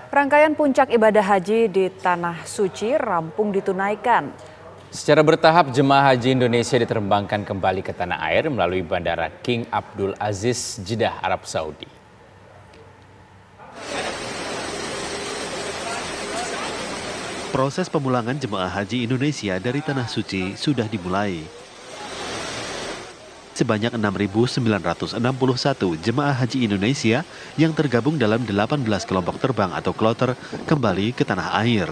Rangkaian puncak ibadah haji di Tanah Suci rampung ditunaikan. Secara bertahap, jemaah haji Indonesia diterbangkan kembali ke tanah air melalui Bandara King Abdul Aziz, Jeddah, Arab Saudi. Proses pemulangan jemaah haji Indonesia dari Tanah Suci sudah dimulai. Sebanyak 6.961 jemaah haji Indonesia yang tergabung dalam 18 kelompok terbang atau kloter kembali ke tanah air.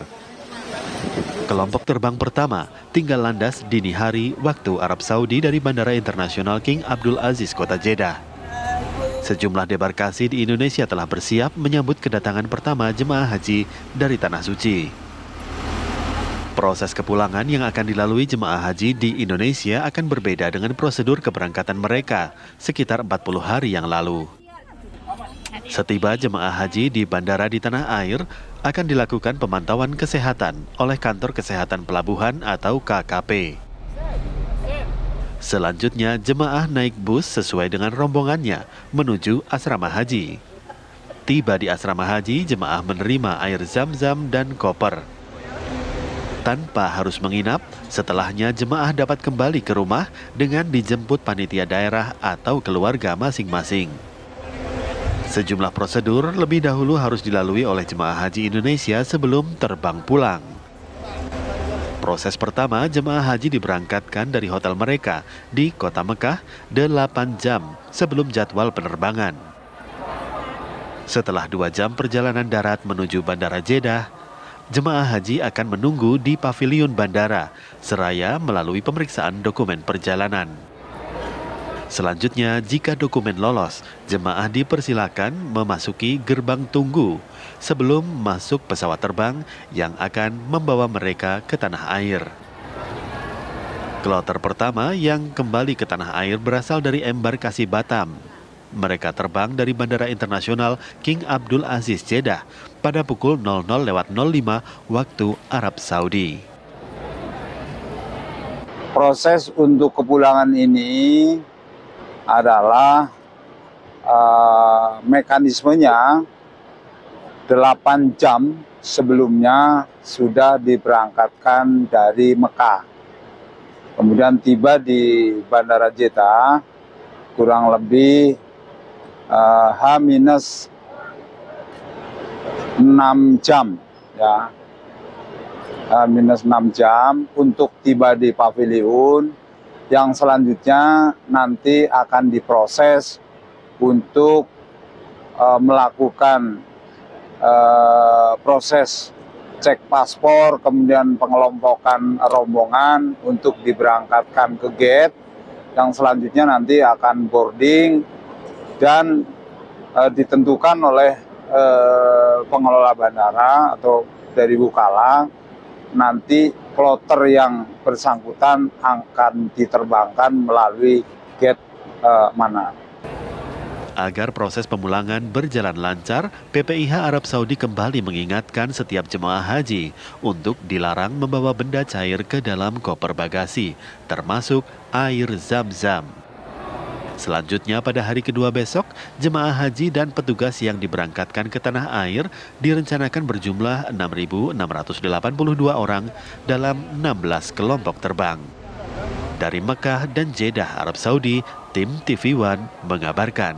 Kelompok terbang pertama tinggal landas dini hari waktu Arab Saudi dari Bandara Internasional King Abdul Aziz, Kota Jeddah. Sejumlah debarkasi di Indonesia telah bersiap menyambut kedatangan pertama jemaah haji dari Tanah Suci. Proses kepulangan yang akan dilalui jemaah haji di Indonesia akan berbeda dengan prosedur keberangkatan mereka sekitar 40 hari yang lalu. Setiba jemaah haji di bandara di tanah air, akan dilakukan pemantauan kesehatan oleh Kantor Kesehatan Pelabuhan atau KKP. Selanjutnya, jemaah naik bus sesuai dengan rombongannya menuju asrama haji. Tiba di asrama haji, jemaah menerima air zam-zam dan koper. Tanpa harus menginap, setelahnya jemaah dapat kembali ke rumah dengan dijemput panitia daerah atau keluarga masing-masing. Sejumlah prosedur lebih dahulu harus dilalui oleh jemaah haji Indonesia sebelum terbang pulang. Proses pertama, jemaah haji diberangkatkan dari hotel mereka di Kota Mekah 8 jam sebelum jadwal penerbangan. Setelah 2 jam perjalanan darat menuju Bandara Jeddah, jemaah haji akan menunggu di pavilion bandara, seraya melalui pemeriksaan dokumen perjalanan. Selanjutnya, jika dokumen lolos, jemaah dipersilakan memasuki gerbang tunggu sebelum masuk pesawat terbang yang akan membawa mereka ke tanah air. Kloter pertama yang kembali ke tanah air berasal dari embarkasi Batam. Mereka terbang dari Bandara Internasional King Abdul Aziz, Jeddah pada pukul 00.05 waktu Arab Saudi. Proses untuk kepulangan ini adalah mekanismenya 8 jam sebelumnya sudah diberangkatkan dari Mekah. Kemudian tiba di Bandara Jeddah kurang lebih H-6 jam ya. H-6 jam untuk tiba di pavilion yang selanjutnya nanti akan diproses untuk melakukan proses cek paspor, kemudian pengelompokan rombongan untuk diberangkatkan ke gate yang selanjutnya nanti akan boarding dan ditentukan oleh pengelola bandara atau dari Wukala, nanti kloter yang bersangkutan akan diterbangkan melalui gate mana. Agar proses pemulangan berjalan lancar, PPIH Arab Saudi kembali mengingatkan setiap jemaah haji untuk dilarang membawa benda cair ke dalam koper bagasi, termasuk air zam-zam. Selanjutnya pada hari kedua besok, jemaah haji dan petugas yang diberangkatkan ke tanah air direncanakan berjumlah 6.682 orang dalam 16 kelompok terbang. Dari Mekah dan Jeddah, Arab Saudi, tim TV One mengabarkan.